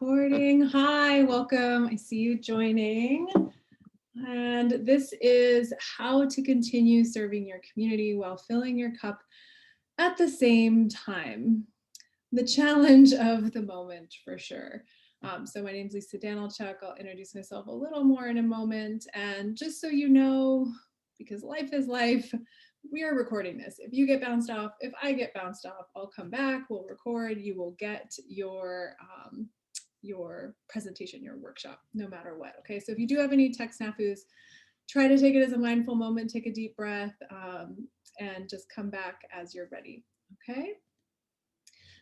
Recording. Hi, welcome. I see you joining. And this is how to continue serving your community while filling your cup at the same time. The challenge of the moment, for sure. So my name is Lisa Danilchuk. I'll introduce myself a little more in a moment. And just so you know, because life is life, we are recording this. If you get bounced off, if I get bounced off, I'll come back, we'll record, you will get your presentation, your workshop, no matter what. Okay, so if you do have any tech snafus, try to take it as a mindful moment, take a deep breath, and just come back as you're ready. Okay.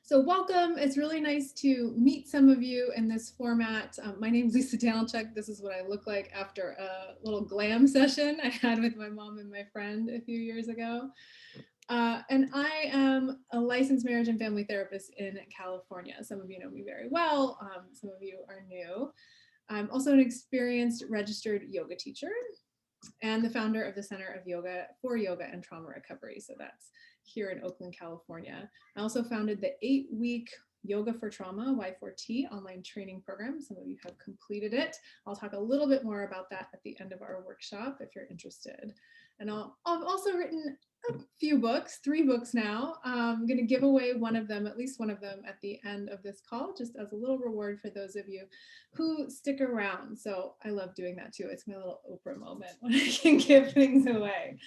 So welcome. It's really nice to meet some of you in this format. My name is Lisa Danilchuk. This is what I look like after a little glam session I had with my mom and my friend a few years ago. And I am a licensed marriage and family therapist in California. Some of you know me very well. Some of you are new. I'm also an experienced registered yoga teacher and the founder of the Center of Yoga for Yoga and Trauma Recovery. So that's here in Oakland, California. I also founded the 8-week Yoga for Trauma, Y4T online training program. Some of you have completed it. I'll talk a little bit more about that at the end of our workshop if you're interested. And I've also written a few books, 3 books now. I'm going to give away one of them, at least one of them, at the end of this call, just as a little reward for those of you who stick around. So I love doing that too. It's my little Oprah moment when I can give things away.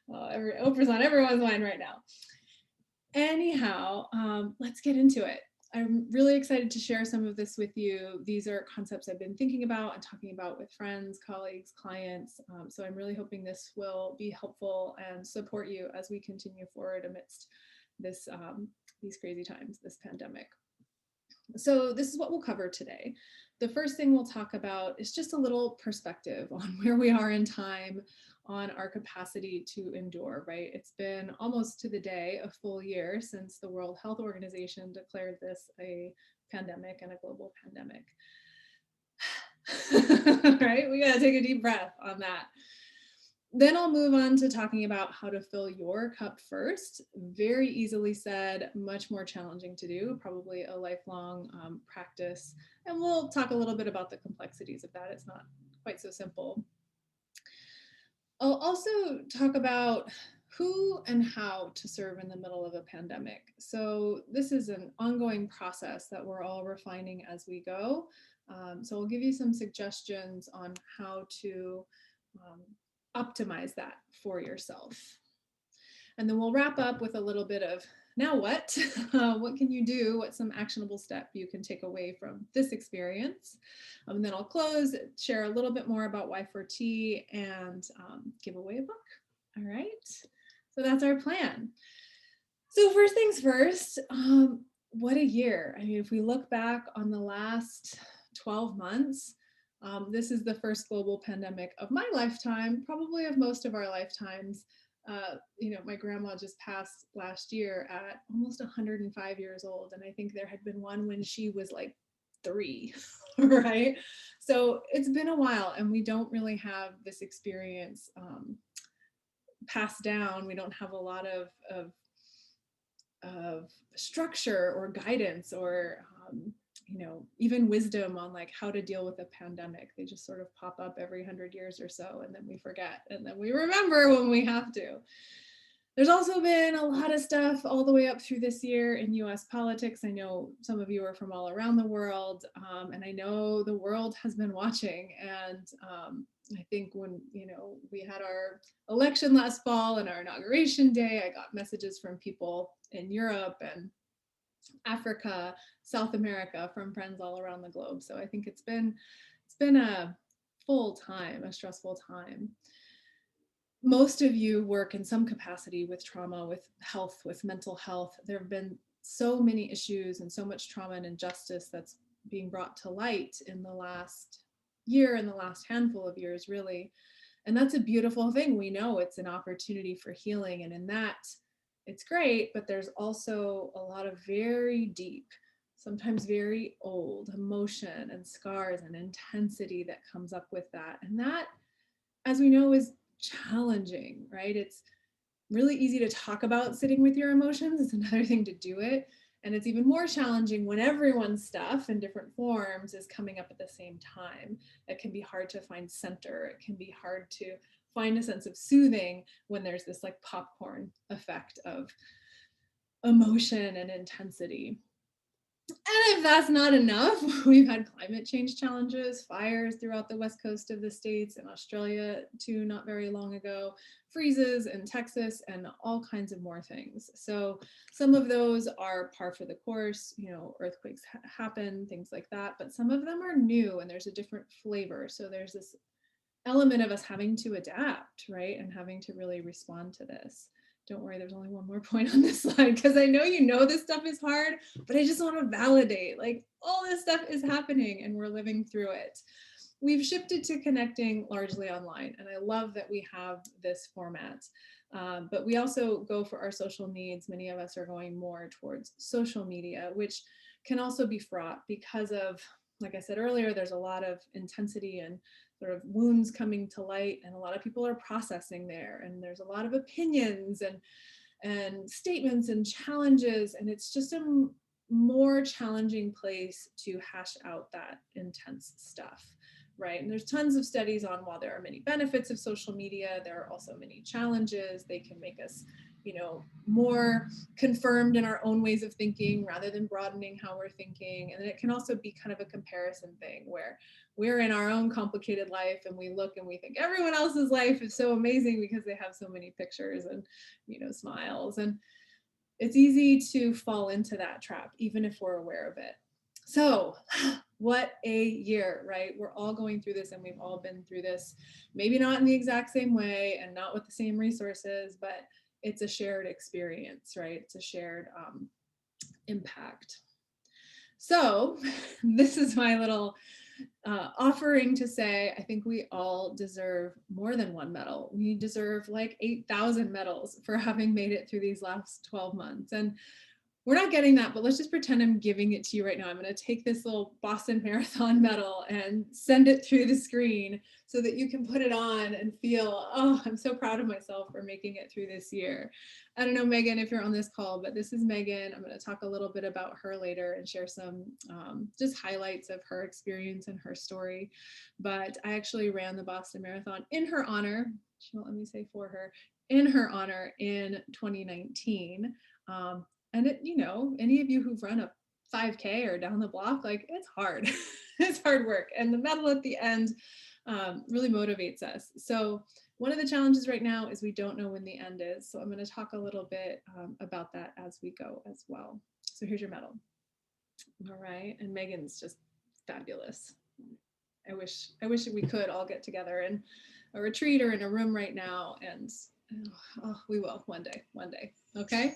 Oprah's on everyone's mind right now. Anyhow, let's get into it. I'm really excited to share some of this with you. These are concepts I've been thinking about and talking about with friends, colleagues, clients. So I'm really hoping this will be helpful and support you as we continue forward amidst this, these crazy times, this pandemic. So this is what we'll cover today. The first thing we'll talk about is just a little perspective on where we are in time, on our capacity to endure, right? It's been almost to the day a full year since the World Health Organization declared this a pandemic and a global pandemic. Right? We gotta take a deep breath on that. Then I'll move on to talking about how to fill your cup first. Very easily said, much more challenging to do, probably a lifelong practice. And we'll talk a little bit about the complexities of that. It's not quite so simple. I'll also talk about who and how to serve in the middle of a pandemic. So this is an ongoing process that we're all refining as we go. So I'll give you some suggestions on how to optimize that for yourself. And then we'll wrap up with a little bit of now what? What can you do? What's some actionable step you can take away from this experience? And then I'll close, share a little bit more about Y4T and give away a book. All right, so that's our plan. So first things first, what a year. I mean, if we look back on the last 12 months, this is the first global pandemic of my lifetime, probably of most of our lifetimes. You know, my grandma just passed last year at almost 105 years old. And I think there had been one when she was like 3, right? So it's been a while and we don't really have this experience passed down. We don't have a lot of structure or guidance or you know, even wisdom on like how to deal with a pandemic. They just sort of pop up every 100 years or so, and then we forget, and then we remember when we have to. There's also been a lot of stuff all the way up through this year in US politics. I know some of you are from all around the world, and I know the world has been watching. And I think when, you know, we had our election last fall and our inauguration day, I got messages from people in Europe and Africa, South America, from friends all around the globe. So I think it's been a full time, a stressful time. Most of you work in some capacity with trauma, with health, with mental health. There have been so many issues and so much trauma and injustice that's being brought to light in the last year and the last handful of years, really. And that's a beautiful thing. We know it's an opportunity for healing. And in that, it's great, but there's also a lot of very deep, sometimes very old emotion and scars and intensity that comes up with that. And that, as we know, is challenging, right? It's really easy to talk about sitting with your emotions. It's another thing to do it. And it's even more challenging when everyone's stuff in different forms is coming up at the same time. It can be hard to find center. It can be hard to find a sense of soothing when there's this like popcorn effect of emotion and intensity. And if that's not enough, we've had climate change challenges, fires throughout the west coast of the States, and Australia too, not very long ago, freezes in Texas, and all kinds of more things. So some of those are par for the course, you know, earthquakes happen, things like that, but some of them are new and there's a different flavor. So there's this element of us having to adapt, right? And having to really respond to this. Don't worry, there's only one more point on this slide because I know you know this stuff is hard, but I just want to validate like all this stuff is happening and we're living through it. We've shifted to connecting largely online, and I love that we have this format. But we also go for our social needs. Many of us are going more towards social media, which can also be fraught because of, like I said earlier, there's a lot of intensity and sort of wounds coming to light, and a lot of people are processing there, and there's a lot of opinions and statements and challenges, and it's just a more challenging place to hash out that intense stuff, right? And there's tons of studies on, while there are many benefits of social media, there are also many challenges. They can make us, you know, more confirmed in our own ways of thinking rather than broadening how we're thinking. And then it can also be kind of a comparison thing where we're in our own complicated life and we look and we think everyone else's life is so amazing because they have so many pictures and, you know, smiles. And it's easy to fall into that trap, even if we're aware of it. So what a year, right? We're all going through this and we've all been through this, maybe not in the exact same way and not with the same resources, but it's a shared experience, right? It's a shared impact. So this is my little offering to say, I think we all deserve more than one medal. We deserve like 8,000 medals for having made it through these last 12 months. And we're not getting that, but let's just pretend I'm giving it to you right now. I'm going to take this little Boston Marathon medal and send it through the screen so that you can put it on and feel, oh, I'm so proud of myself for making it through this year. I don't know, Megan, if you're on this call, but this is Megan. I'm going to talk a little bit about her later and share some just highlights of her experience and her story. But I actually ran the Boston Marathon in her honor. She won't let me say for her, in her honor in 2019. And it, you know, any of you who've run a 5K or down the block, like it's hard. It's hard work. And the medal at the end really motivates us. So one of the challenges right now is we don't know when the end is. So I'm going to talk a little bit about that as we go as well. So here's your medal. All right. And Megan's just fabulous. I wish we could all get together in a retreat or in a room right now. And oh, we will one day. Okay.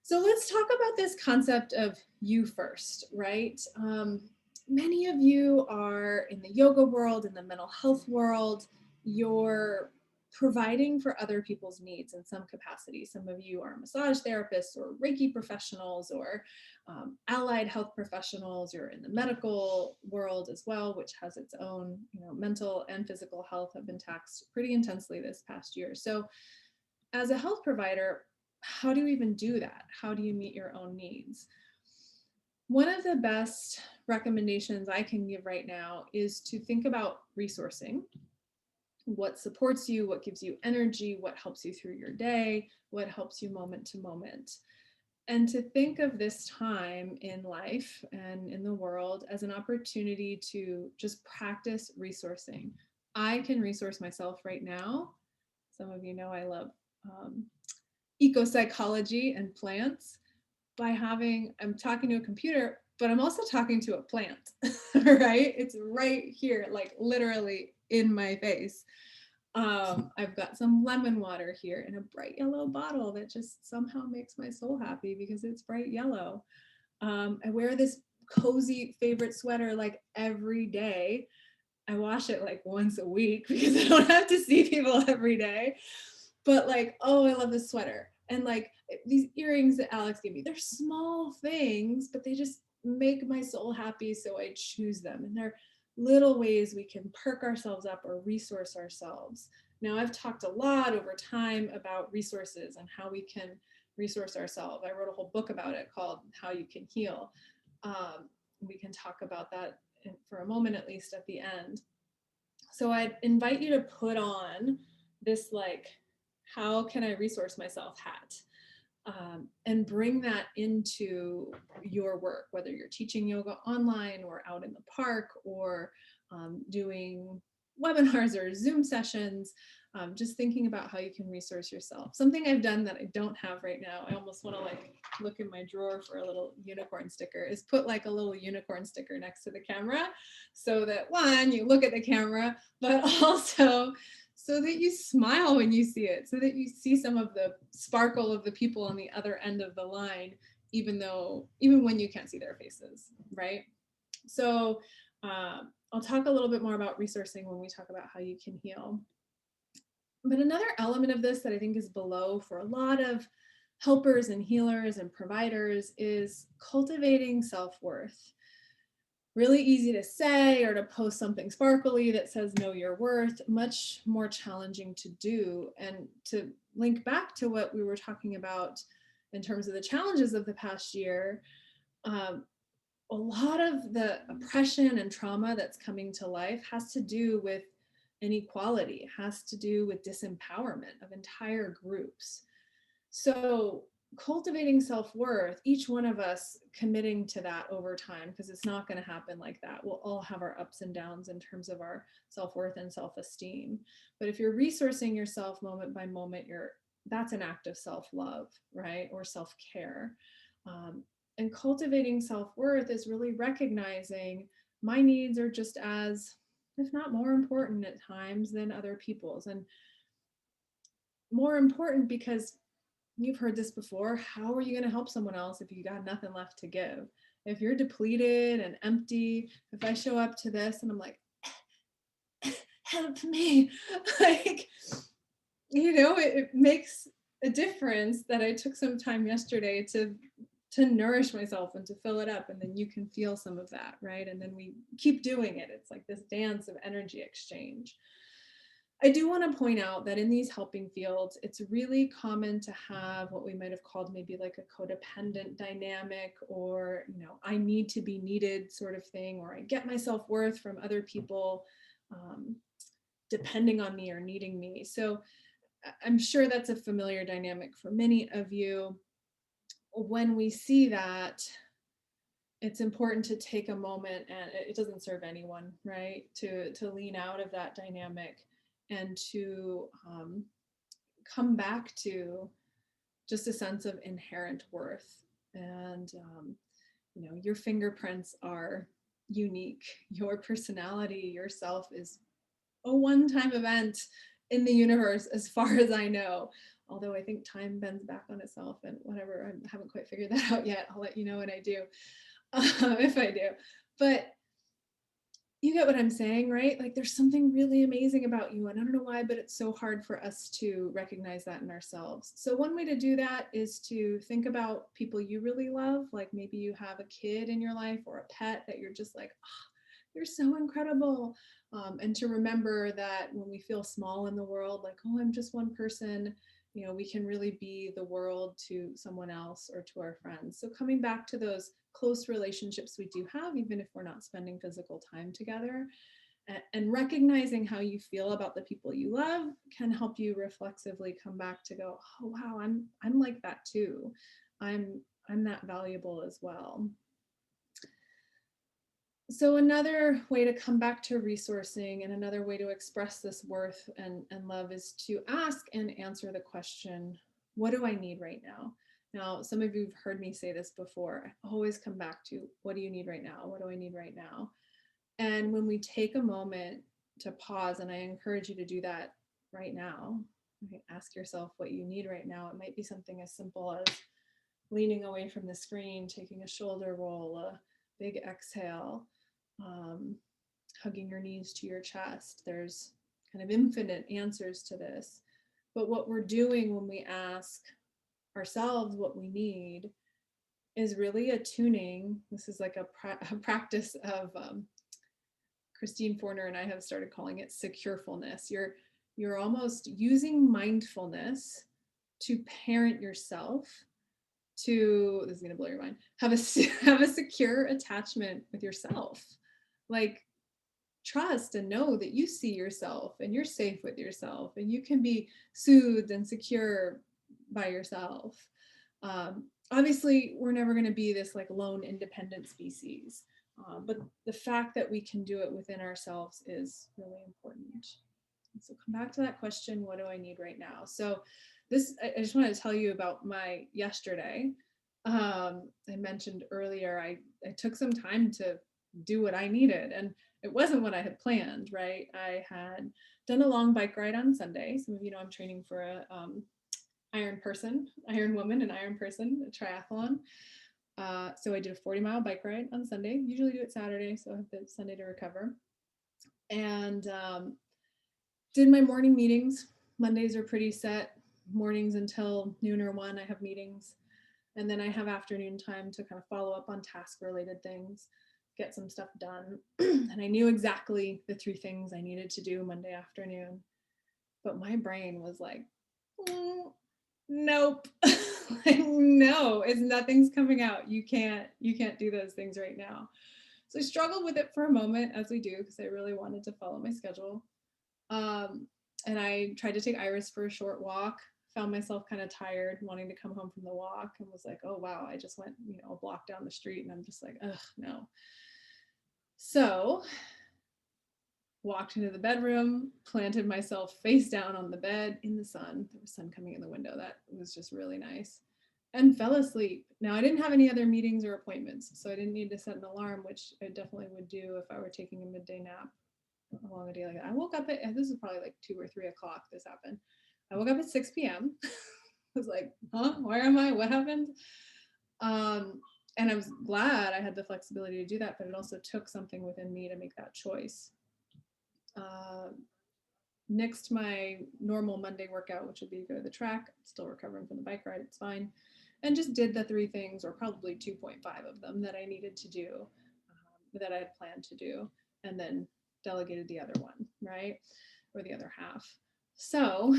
So let's talk about this concept of you first, right? Many of you are in the yoga world, in the mental health world. You're providing for other people's needs in some capacity. Some of you are massage therapists or Reiki professionals or allied health professionals. You're in the medical world as well, which has its own, you know, mental and physical health have been taxed pretty intensely this past year. So as a health provider, how do you even do that? How do you meet your own needs? One of the best recommendations I can give right now is to think about resourcing. What supports you, what gives you energy, what helps you through your day, what helps you moment to moment. And to think of this time in life and in the world as an opportunity to just practice resourcing. I can resource myself right now. Some of you know I love eco-psychology and plants by I'm talking to a computer, but I'm also talking to a plant, right? It's right here, like literally in my face. I've got some lemon water here in a bright yellow bottle that just somehow makes my soul happy because it's bright yellow. I wear this cozy favorite sweater like every day. I wash it like once a week because I don't have to see people every day. But like, oh, I love this sweater. And like these earrings that Alex gave me, they're small things, but they just make my soul happy. So I choose them. And they're little ways we can perk ourselves up or resource ourselves. Now, I've talked a lot over time about resources and how we can resource ourselves. I wrote a whole book about it called How You Can Heal. We can talk about that for a moment, at least at the end. So I'd invite you to put on this, like, how can I resource myself hat, and bring that into your work, whether you're teaching yoga online or out in the park or doing webinars or Zoom sessions. Just thinking about how you can resource yourself. Something I've done that I don't have right now, I almost want to like look in my drawer for a little unicorn sticker, is put like a little unicorn sticker next to the camera, so that one, you look at the camera, but also so that you smile when you see it, so that you see some of the sparkle of the people on the other end of the line, even when you can't see their faces, right? So I'll talk a little bit more about resourcing when we talk about how you can heal. But another element of this that I think is below for a lot of helpers and healers and providers is cultivating self-worth. Really easy to say or to post something sparkly that says know your worth, much more challenging to do. And to link back to what we were talking about in terms of the challenges of the past year, a lot of the oppression and trauma that's coming to life has to do with inequality, has to do with disempowerment of entire groups. So cultivating self-worth, each one of us committing to that over time, because it's not going to happen like that. We'll all have our ups and downs in terms of our self-worth and self-esteem. But if you're resourcing yourself moment by moment, that's an act of self-love, right? Or self-care. And cultivating self-worth is really recognizing my needs are just as, if not more important at times than other people's. And more important because you've heard this before, how are you going to help someone else if you got nothing left to give? If you're depleted and empty, if I show up to this and I'm like, help me, like, it makes a difference that I took some time yesterday to nourish myself and to fill it up, and then you can feel some of that, right? And then we keep doing it. It's like this dance of energy exchange. I do want to point out that in these helping fields, it's really common to have what we might have called maybe like a codependent dynamic, or, I need to be needed sort of thing, or I get my self-worth from other people depending on me or needing me. So I'm sure that's a familiar dynamic for many of you. When we see that, it's important to take a moment, and it doesn't serve anyone, right? To lean out of that dynamic and to come back to just a sense of inherent worth. And, your fingerprints are unique. Your personality, yourself is a one-time event in the universe, as far as I know. Although I think time bends back on itself and whatever, I haven't quite figured that out yet. I'll let you know when I do, if I do. But you get what I'm saying, right? Like there's something really amazing about you. And I don't know why, but it's so hard for us to recognize that in ourselves. So one way to do that is to think about people you really love. Like maybe you have a kid in your life or a pet that you're just like, oh, you're so incredible. And to remember that when we feel small in the world, like, oh, I'm just one person, we can really be the world to someone else or to our friends. So coming back to those close relationships we do have, even if we're not spending physical time together, and recognizing how you feel about the people you love can help you reflexively come back to go, oh wow, I'm like that too. I'm that valuable as well. So another way to come back to resourcing and another way to express this worth and love is to ask and answer the question, what do I need right now? Now, some of you have heard me say this before. I always come back to, what do you need right now? What do I need right now? And when we take a moment to pause, and I encourage you to do that right now, ask yourself what you need right now. It might be something as simple as leaning away from the screen, taking a shoulder roll, a big exhale, hugging your knees to your chest. There's kind of infinite answers to this. But what we're doing when we ask ourselves what we need is really attuning. This is like a practice of Christine Forner and I have started calling it securefulness. You're almost using mindfulness to parent yourself, to, this is going to blow your mind, have a secure attachment with yourself. Like, trust and know that you see yourself and you're safe with yourself and you can be soothed and secure by yourself. Obviously, we're never going to be this like lone independent species, but the fact that we can do it within ourselves is really important. So come back to that question, what do I need right now? So this, I just wanted to tell you about my yesterday. I mentioned earlier, I took some time to do what I needed, and it wasn't what I had planned, right? I had done a long bike ride on Sunday. Some of you know I'm training for a Iron woman, and Iron person, a triathlon. So I did a 40-mile bike ride on Sunday. Usually do it Saturday, so I have the Sunday to recover. And did my morning meetings. Mondays are pretty set. Mornings until noon or 1, I have meetings. And then I have afternoon time to kind of follow up on task related things, get some stuff done. And I knew exactly the 3 things I needed to do Monday afternoon. But my brain was like, nope. Like, no, it's nothing's coming out. You can't do those things right now. So I struggled with it for a moment, as we do, because I really wanted to follow my schedule. And I tried to take Iris for a short walk, found myself kind of tired, wanting to come home from the walk, and was like, oh, wow, I just went, a block down the street, and I'm just like, ugh, no. So walked into the bedroom, planted myself face down on the bed in the sun. There was sun coming in the window. That was just really nice. And fell asleep. Now, I didn't have any other meetings or appointments, so I didn't need to set an alarm, which I definitely would do if I were taking a midday nap along a day like that. I woke up at, this is probably like 2 or 3 o'clock this happened. I woke up at 6 p.m. I was like, huh, where am I? What happened? And I was glad I had the flexibility to do that, but it also took something within me to make that choice. Nixed my normal Monday workout, which would be go to the track, still recovering from the bike ride, it's fine. And just did the 3 things, or probably 2.5 of them, that I needed to do, that I had planned to do, and then delegated the other one, right? Or the other half. So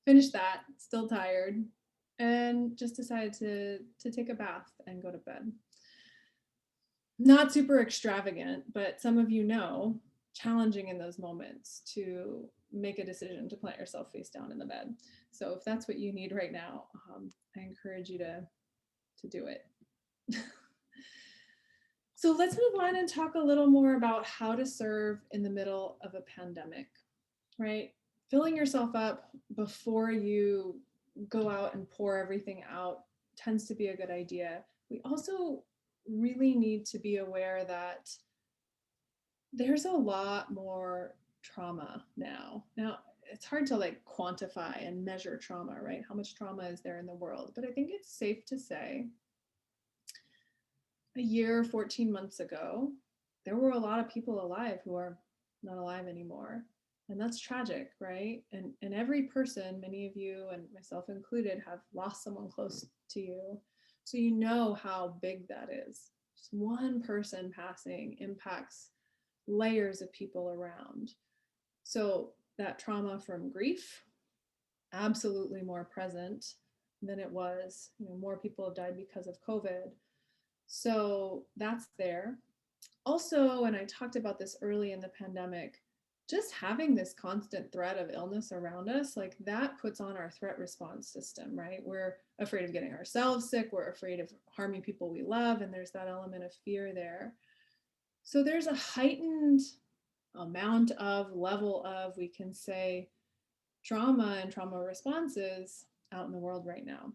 finished that, still tired, and just decided to take a bath and go to bed. Not super extravagant, but some of you know, challenging in those moments to make a decision to plant yourself face down in the bed. So if that's what you need right now, I encourage you to do it. So let's move on and talk a little more about how to serve in the middle of a pandemic, right? Filling yourself up before you go out and pour everything out tends to be a good idea. We also really need to be aware that there's a lot more trauma now. Now, it's hard to like quantify and measure trauma, right? How much trauma is there in the world? But I think it's safe to say a year, 14 months ago, there were a lot of people alive who are not alive anymore. And that's tragic, right? And every person, many of you and myself included, have lost someone close to you. So you know how big that is. Just one person passing impacts layers of people around. So that trauma from grief, absolutely more present than it was. More people have died because of COVID. So that's there. Also, and I talked about this early in the pandemic, just having this constant threat of illness around us, like that puts on our threat response system, right? We're afraid of getting ourselves sick. We're afraid of harming people we love. And there's that element of fear there. So there's a heightened amount of, level of, we can say, trauma and trauma responses out in the world right now.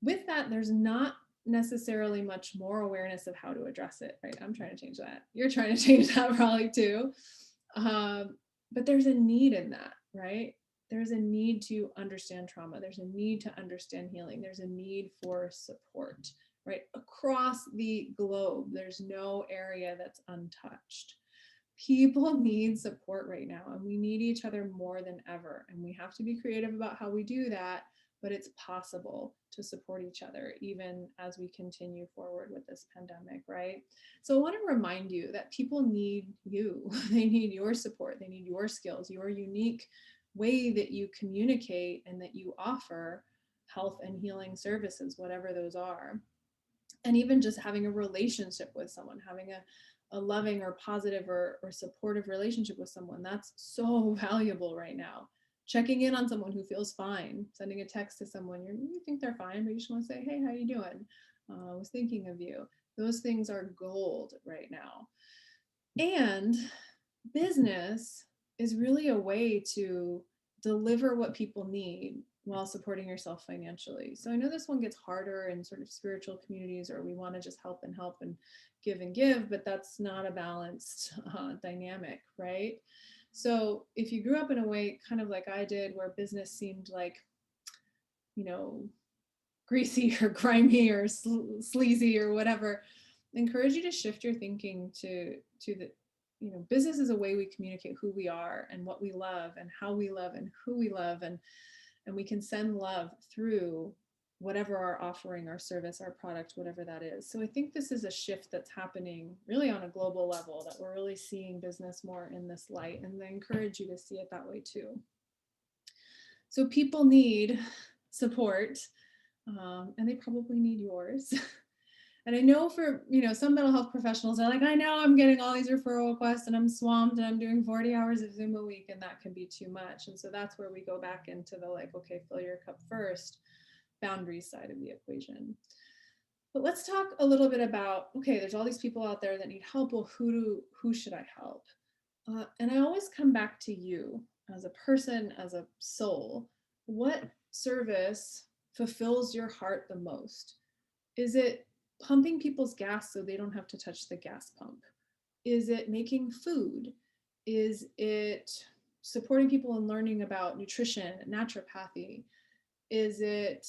With that, there's not necessarily much more awareness of how to address it, right? I'm trying to change that. You're trying to change that probably too. But there's a need in that, right? There's a need to understand trauma. There's a need to understand healing. There's a need for support, right? Across the globe, there's no area that's untouched. People need support right now, and we need each other more than ever. And we have to be creative about how we do that, but it's possible to support each other even as we continue forward with this pandemic, right? So I want to remind you that people need you. They need your support. They need your skills, your unique way that you communicate and that you offer health and healing services, whatever those are. And even just having a relationship with someone, having a loving or positive or supportive relationship with someone, that's so valuable right now. Checking in on someone who feels fine, sending a text to someone you think they're fine, but you just want to say, hey, how you doing? I was thinking of you. Those things are gold right now. And business is really a way to deliver what people need while supporting yourself financially. So I know this one gets harder in sort of spiritual communities, or we want to just help and give, but that's not a balanced dynamic, right? So if you grew up in a way kind of like I did, where business seemed like, you know, greasy or grimy or sleazy or whatever, I encourage you to shift your thinking to the, business is a way we communicate who we are and what we love and how we love and who we love, and we can send love through whatever our offering, our service, our product, whatever that is. So I think this is a shift that's happening really on a global level, that we're really seeing business more in this light, and I encourage you to see it that way too. So people need support, and they probably need yours. And I know for, some mental health professionals are like, I know I'm getting all these referral requests and I'm swamped and I'm doing 40 hours of Zoom a week, and that can be too much. And so that's where we go back into the like, okay, fill your cup first, boundaries side of the equation. But let's talk a little bit about, okay, there's all these people out there that need help. Well, who should I help? And I always come back to you as a person, as a soul. What service fulfills your heart the most? Is it pumping people's gas so they don't have to touch the gas pump? Is it making food? Is it supporting people in learning about nutrition, naturopathy? Is it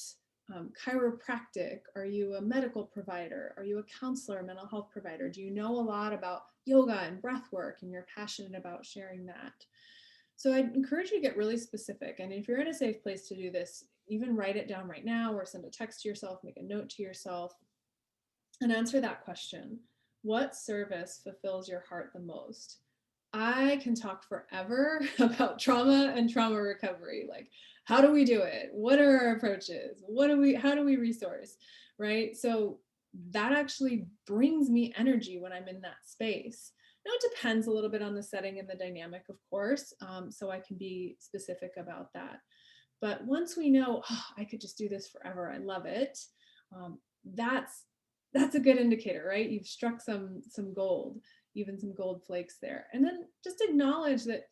chiropractic? Are you a medical provider? Are you a counselor, a mental health provider? Do you know a lot about yoga and breath work and you're passionate about sharing that? So I'd encourage you to get really specific. And if you're in a safe place to do this, even write it down right now or send a text to yourself, make a note to yourself, and answer that question. What service fulfills your heart the most? I can talk forever about trauma and trauma recovery. Like, how do we do it? What are our approaches? How do we resource? Right? So that actually brings me energy when I'm in that space. Now, it depends a little bit on the setting and the dynamic, of course. So I can be specific about that. But once we know, oh, I could just do this forever, I love it, that's a good indicator, right? You've struck some gold, even some gold flakes there. And then just acknowledge that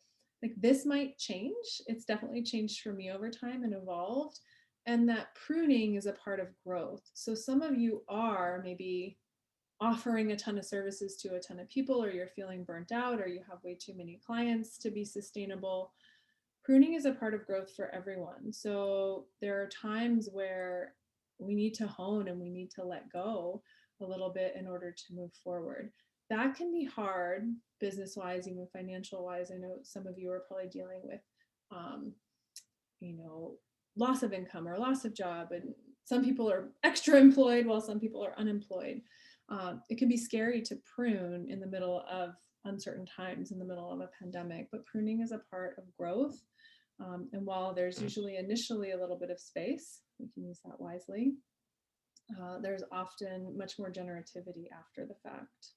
like this might change. It's definitely changed for me over time and evolved. And that pruning is a part of growth. So some of you are maybe offering a ton of services to a ton of people, or you're feeling burnt out, or you have way too many clients to be sustainable. Pruning is a part of growth for everyone. So there are times where we need to hone and we need to let go a little bit in order to move forward. That can be hard business wise, even financial wise. I know some of you are probably dealing with, um, loss of income or loss of job, and some people are extra employed while some people are unemployed. It can be scary to prune in the middle of uncertain times, in the middle of a pandemic, but pruning is a part of growth. And while there's usually initially a little bit of space, we can use that wisely, there's often much more generativity after the fact.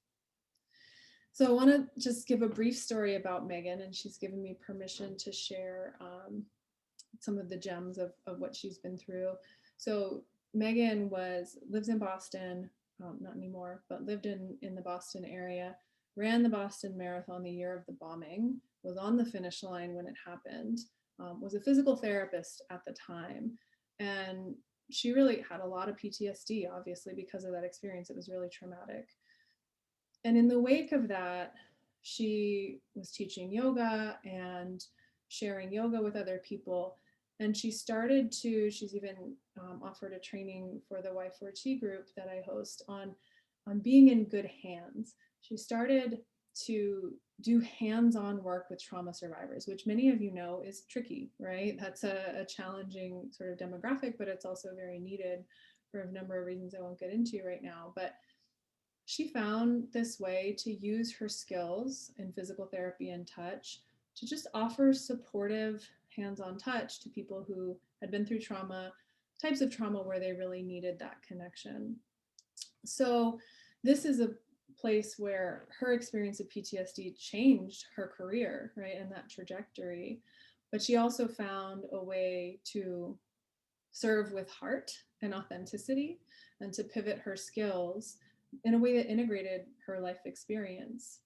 So I want to just give a brief story about Megan, and she's given me permission to share some of the gems of what she's been through. So Megan lives in Boston, not anymore, but lived in the Boston area, ran the Boston Marathon the year of the bombing, was on the finish line when it happened, was a physical therapist at the time. And she really had a lot of PTSD, obviously, because of that experience. It was really traumatic. And in the wake of that, she was teaching yoga and sharing yoga with other people. And she's even offered a training for the Y4T group that I host on being in good hands. She started to do hands-on work with trauma survivors, which many of you know is tricky, right? That's a challenging sort of demographic, but it's also very needed for a number of reasons I won't get into right now. But she found this way to use her skills in physical therapy and touch to just offer supportive hands-on touch to people who had been through trauma, types of trauma where they really needed that connection. So this is a place where her experience of PTSD changed her career, right, and that trajectory. But she also found a way to serve with heart and authenticity and to pivot her skills in a way that integrated her life experience,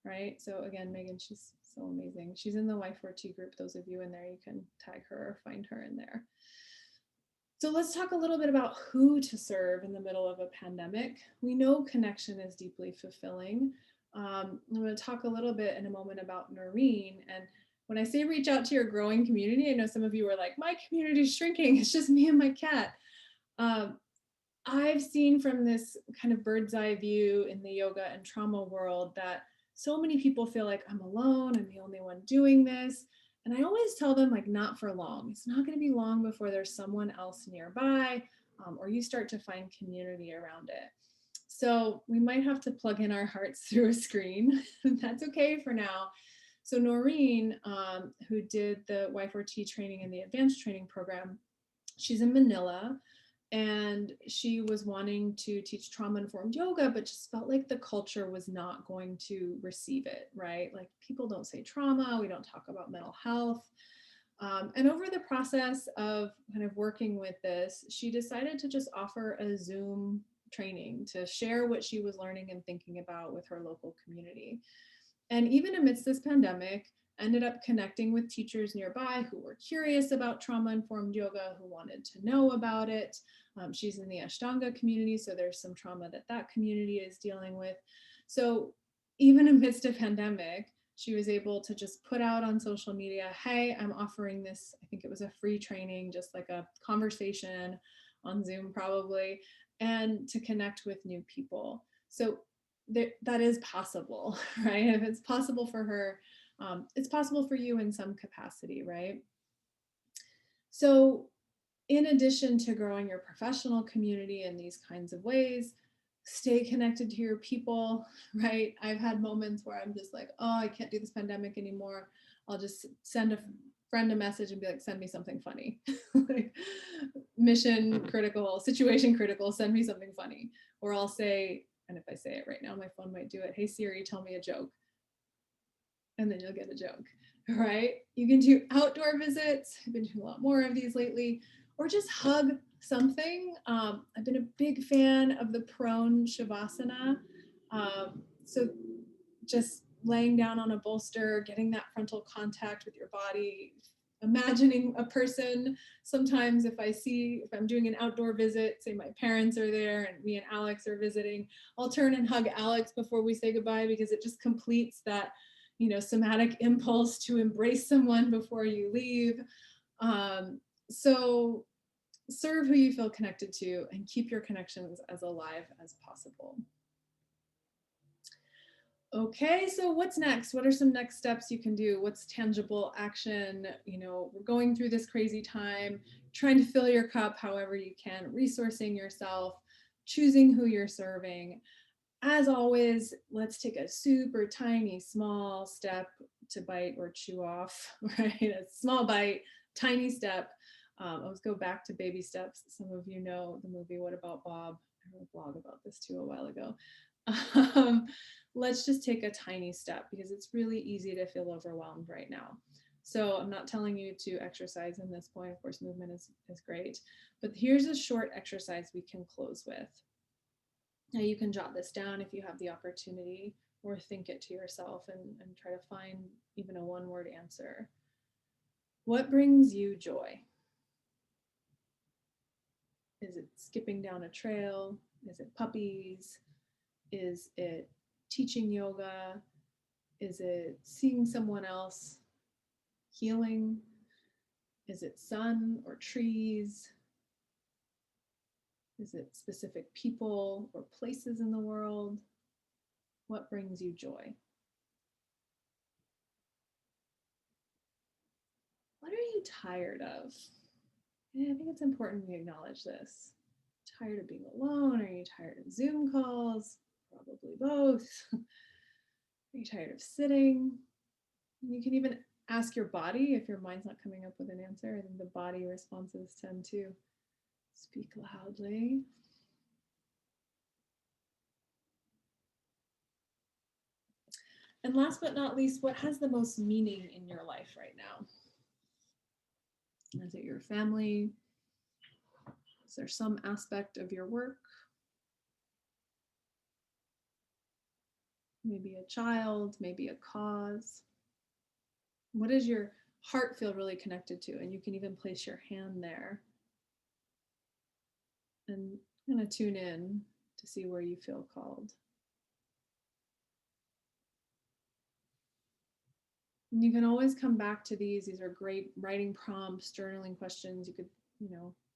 right? So again, Megan, she's so amazing. She's in the Y4T group. Those of you in there, you can tag her or find her in there. So let's talk a little bit about who to serve in the middle of a pandemic. We know connection is deeply fulfilling. I'm going to talk a little bit in a moment about Noreen. And when I say reach out to your growing community, I know some of you are like, my community is shrinking. It's just me and my cat. I've seen from this kind of bird's eye view in the yoga and trauma world that so many people feel like I'm alone, I'm the only one doing this. And I always tell them, like, not for long. It's not going to be long before there's someone else nearby, or you start to find community around it. So we might have to plug in our hearts through a screen. That's okay for now. So Noreen, who did the Y4T training and the advanced training program, she's in Manila. And she was wanting to teach trauma-informed yoga, but just felt like the culture was not going to receive it, right? Like, people don't say trauma, we don't talk about mental health. And over the process of kind of working with this, she decided to just offer a Zoom training to share what she was learning and thinking about with her local community. And even amidst this pandemic, ended up connecting with teachers nearby who were curious about trauma-informed yoga, who wanted to know about it. She's in the Ashtanga community, so there's some trauma that that community is dealing with. So even amidst a pandemic, she was able to just put out on social media, hey, I'm offering this, I think it was a free training, just like a conversation on Zoom probably, and to connect with new people. So that is possible, right? If it's possible for her, it's possible for you in some capacity, right? So in addition to growing your professional community in these kinds of ways, stay connected to your people, right? I've had moments where I'm just like, oh, I can't do this pandemic anymore. I'll just send a friend a message and be like, send me something funny. Like, mission critical, situation critical, send me something funny. Or I'll say, and if I say it right now, my phone might do it, hey Siri, tell me a joke. And then you'll get a joke, right? You can do outdoor visits. I've been doing a lot more of these lately, or just hug something. I've been a big fan of the prone shavasana. So just laying down on a bolster, getting that frontal contact with your body, imagining a person. Sometimes if I'm doing an outdoor visit, say my parents are there and me and Alex are visiting, I'll turn and hug Alex before we say goodbye, because it just completes that, somatic impulse to embrace someone before you leave. So serve who you feel connected to and keep your connections as alive as possible. Okay, so what's next? What are some next steps you can do? What's tangible action? We're going through this crazy time, trying to fill your cup however you can, resourcing yourself, choosing who you're serving. As always, let's take a super tiny, small step to bite or chew off, right? A small bite, tiny step. Let's go back to baby steps. Some of you know the movie What About Bob? I wrote a blog about this too a while ago. Let's just take a tiny step, because it's really easy to feel overwhelmed right now. So I'm not telling you to exercise in this point. Of course, movement is great. But here's a short exercise we can close with. Now you can jot this down if you have the opportunity, or think it to yourself and try to find even a one-word answer. What brings you joy? Is it skipping down a trail? Is it puppies? Is it teaching yoga? Is it seeing someone else healing? Is it sun or trees? Is it specific people or places in the world? What brings you joy? What are you tired of? And I think it's important we acknowledge this. Tired of being alone? Are you tired of Zoom calls? Probably both. Are you tired of sitting? You can even ask your body if your mind's not coming up with an answer. I think the body responses tend to Speak loudly. And last but not least, what has the most meaning in your life right now? Is it your family? Is there some aspect of your work? Maybe a child, maybe a cause. What does your heart feel really connected to? And you can even place your hand there and kind of tune in to see where you feel called. And you can always come back to these. These are great writing prompts, journaling questions. You could,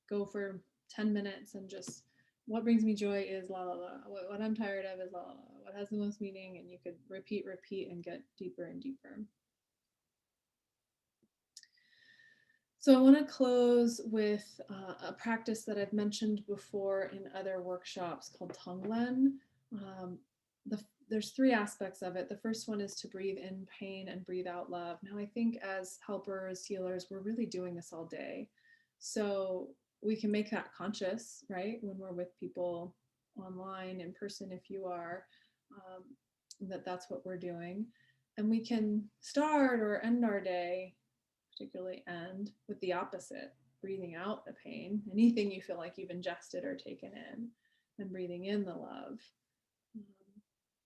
go for 10 minutes and just, what brings me joy is la la la. What I'm tired of is la la la. What has the most meaning? And you could repeat, and get deeper and deeper. So I want to close with a practice that I've mentioned before in other workshops called Tonglen. There's 3 aspects of it. The first one is to breathe in pain and breathe out love. Now, I think as helpers, healers, we're really doing this all day. So we can make that conscious, right? When we're with people online, in person, if you are, that's what we're doing. And we can start or end our day, particularly end, with the opposite, breathing out the pain, anything you feel like you've ingested or taken in, and breathing in the love.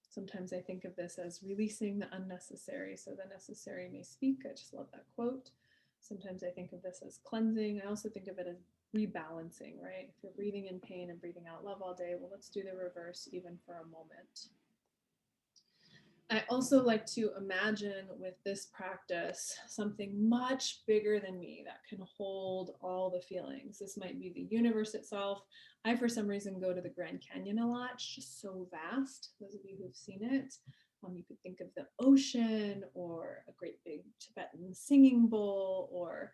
Sometimes I think of this as releasing the unnecessary so the necessary may speak. I just love that quote. Sometimes I think of this as cleansing. I also think of it as rebalancing, right? If you're breathing in pain and breathing out love all day, well, let's do the reverse even for a moment. I also like to imagine with this practice something much bigger than me that can hold all the feelings. This might be the universe itself. I, for some reason, go to the Grand Canyon a lot. It's just so vast. Those of you who've seen it, you could think of the ocean or a great big Tibetan singing bowl or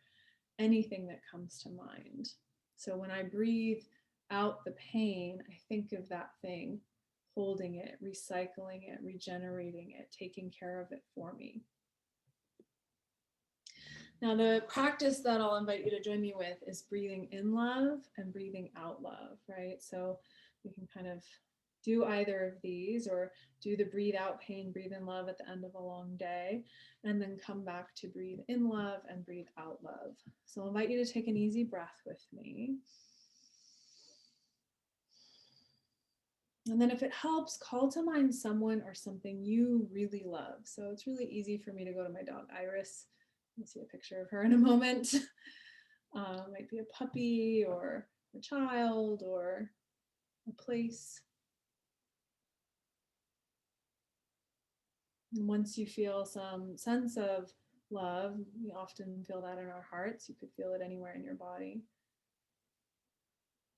anything that comes to mind. So when I breathe out the pain, I think of that thing, holding it, recycling it, regenerating it, taking care of it for me. Now, the practice that I'll invite you to join me with is breathing in love and breathing out love, right? So we can kind of do either of these, or do the breathe out pain, breathe in love at the end of a long day, and then come back to breathe in love and breathe out love. So I'll invite you to take an easy breath with me. And then if it helps, call to mind someone or something you really love. So it's really easy for me to go to my dog, Iris. You'll see a picture of her in a moment. Might be a puppy or a child or a place. And once you feel some sense of love, we often feel that in our hearts. You could feel it anywhere in your body.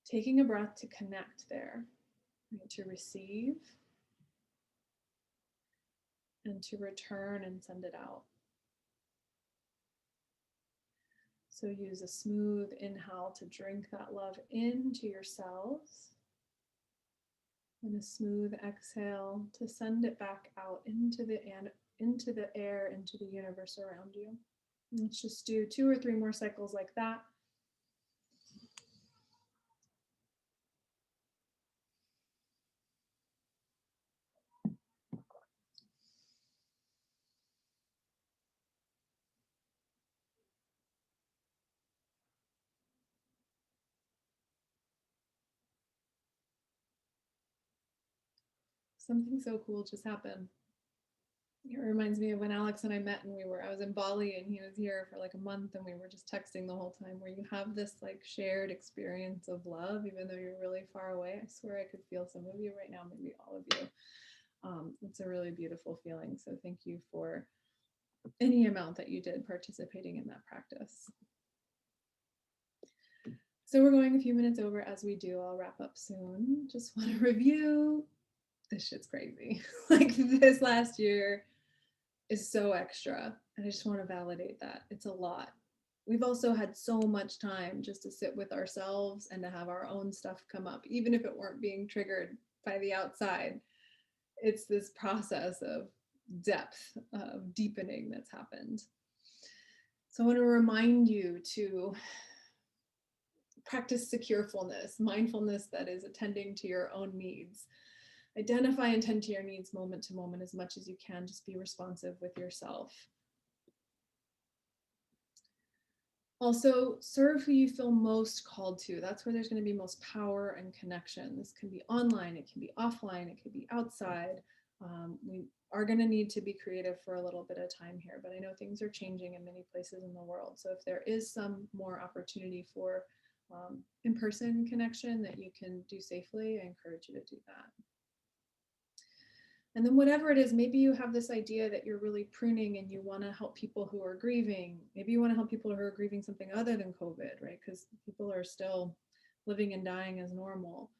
Taking a breath to connect there, right, to receive and to return and send it out. So use a smooth inhale to drink that love into your cells, and a smooth exhale to send it back out into the air, into the universe around you. Let's just do 2 or 3 more cycles like that. Something so cool just happened. It reminds me of when Alex and I met, and I was in Bali and he was here for like a month, and we were just texting the whole time, where you have this like shared experience of love, even though you're really far away. I swear I could feel some of you right now, maybe all of you. It's a really beautiful feeling. So thank you for any amount that you did participating in that practice. So we're going a few minutes over. As we do, I'll wrap up soon. Just want to review. This shit's crazy. Like, this last year is so extra, and I just want to validate that. It's a lot. We've also had so much time just to sit with ourselves and to have our own stuff come up, even if it weren't being triggered by the outside. It's this process of depth, of deepening that's happened. So I want to remind you to Practice securefulness, mindfulness that is attending to your own needs. Identify and tend to your needs moment to moment as much as you can. Just be responsive with yourself. Also, serve who you feel most called to. That's where there's going to be most power and connection. This can be online, it can be offline, it can be outside. We are going to need to be creative for a little bit of time here, but I know things are changing in many places in the world. So if there is some more opportunity for in-person connection that you can do safely, I encourage you to do that. And then whatever it is, maybe you have this idea that you're really pruning and you want to help people who are grieving. Maybe you want to help people who are grieving something other than COVID, right? Because people are still living and dying as normal.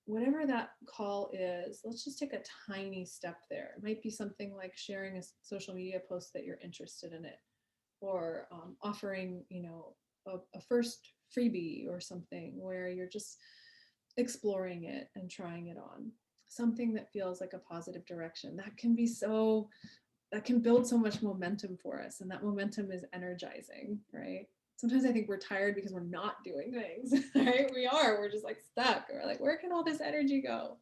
Whatever that call is, let's just take a tiny step there. It might be something like sharing a social media post that you're interested in it, or offering, a first freebie or something where you're just exploring it and trying it on. Something that feels like a positive direction. That can build so much momentum for us, and that momentum is energizing, right? Sometimes I think we're tired because we're not doing things, right? We're just like stuck. We're like, where can all this energy go?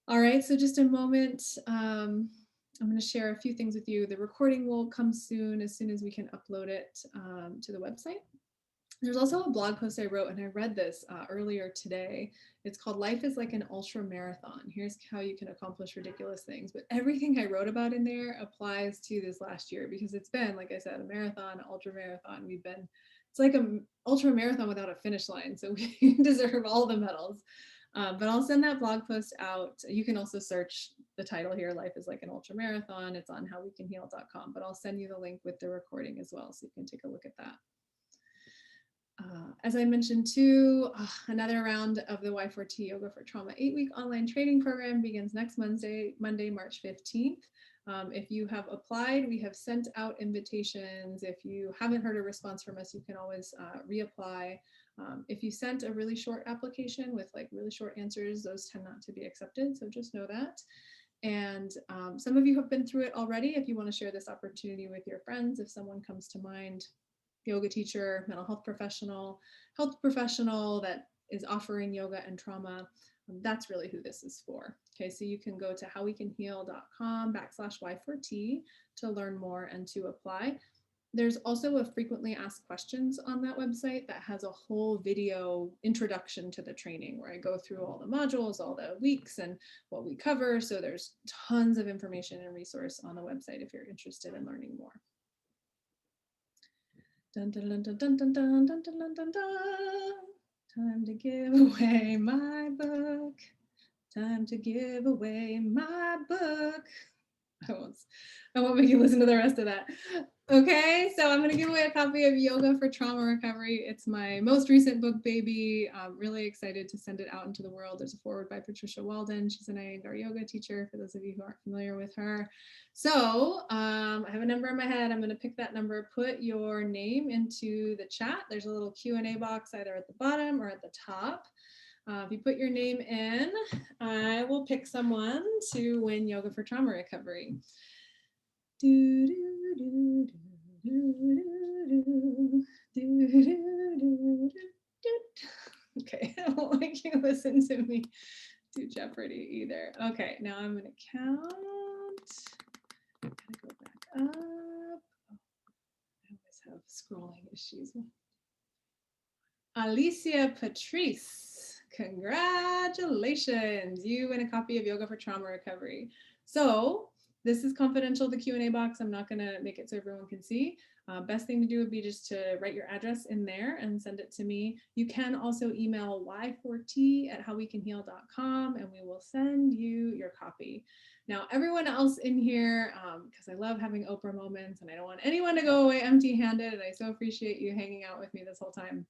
All right, so just a moment. I'm going to share a few things with you. The recording will come soon as we can upload it to the website. There's also a blog post I wrote, and I read this earlier today. It's called Life is Like an Ultra Marathon. Here's how you can accomplish ridiculous things. But everything I wrote about in there applies to this last year, because it's been, like I said, a marathon, ultra marathon. It's like an ultra marathon without a finish line. So we deserve all the medals. But I'll send that blog post out. You can also search the title here, Life is Like an Ultra Marathon. It's on howwecanheal.com, but I'll send you the link with the recording as well, so you can take a look at that. As I mentioned too, another round of the Y4T Yoga for Trauma 8-week online training program begins next Monday, March 15th. If you have applied, we have sent out invitations. If you haven't heard a response from us, you can always reapply. If you sent a really short application with like really short answers, those tend not to be accepted, so just know that. And some of you have been through it already. If you want to share this opportunity with your friends, if someone comes to mind, yoga teacher, mental health professional that is offering yoga and trauma, that's really who this is for. Okay, so you can go to howwecanheal.com/Y4T to learn more and to apply. There's also a frequently asked questions on that website that has a whole video introduction to the training where I go through all the modules, all the weeks, and what we cover. So there's tons of information and resource on the website if you're interested in learning more. Dun, dun, dun, dun, dun, dun, dun, dun, dun, dun, dun. Time to give away my book. Time to give away my book. I won't make you listen to the rest of that. Okay, so I'm going to give away a copy of Yoga for Trauma Recovery. It's my most recent book, baby. I'm really excited to send it out into the world. There's a foreword by Patricia Walden. She's an Iyengar yoga teacher, for those of you who aren't familiar with her. So I have a number in my head. I'm going to pick that number, put your name into the chat. There's a little Q&A box either at the bottom or at the top. If you put your name in, I will pick someone to win Yoga for Trauma Recovery. Okay, I don't like you listen to me do Jeopardy either. Okay, now I'm going to count. I'm going to go back up. Oh, I always have scrolling issues. Alicia Patrice, congratulations. You win a copy of Yoga for Trauma Recovery. So this is confidential, the Q&A box. I'm not going to make it so everyone can see. Best thing to do would be just to write your address in there and send it to me. You can also email y4t@howwecanheal.com and we will send you your copy. Now, everyone else in here, because I love having Oprah moments and I don't want anyone to go away empty-handed, and I so appreciate you hanging out with me this whole time,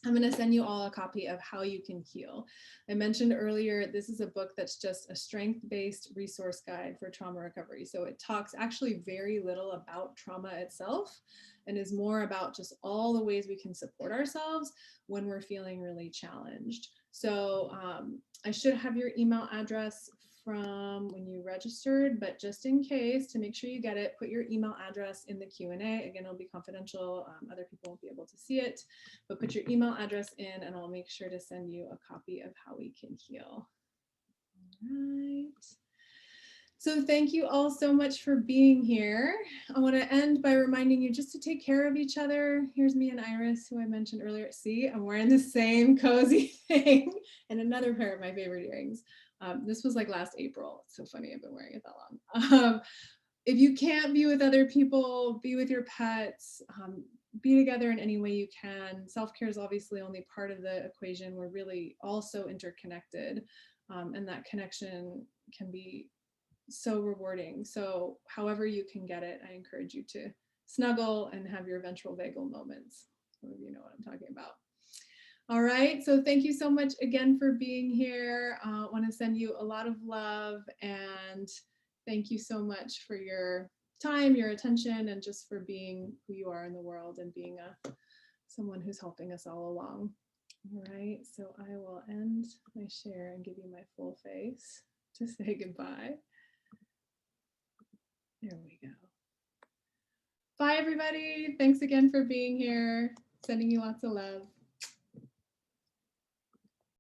I'm going to send you all a copy of How You Can Heal. I mentioned earlier, this is a book that's just a strength-based resource guide for trauma recovery. So it talks actually very little about trauma itself and is more about just all the ways we can support ourselves when we're feeling really challenged. So I should have your email address from when you registered, but just in case, to make sure you get it, put your email address in the Q&A. Again, it'll be confidential. Other people won't be able to see it, but put your email address in and I'll make sure to send you a copy of How We Can Heal. All right. So thank you all so much for being here. I want to end by reminding you just to take care of each other. Here's me and Iris, who I mentioned earlier. See, I'm wearing the same cozy thing and another pair of my favorite earrings. This was like last April. It's so funny, I've been wearing it that long. If you can't be with other people, be with your pets, be together in any way you can. Self-care is obviously only part of the equation. We're really also interconnected, and that connection can be so rewarding. So however you can get it, I encourage you to snuggle and have your ventral vagal moments. Some of you know what I'm talking about. All right, so thank you so much again for being here. I want to send you a lot of love and thank you so much for your time, your attention, and just for being who you are in the world and being someone who's helping us all along. All right, so I will end my share and give you my full face to say goodbye. There we go. Bye, everybody. Thanks again for being here. Sending you lots of love.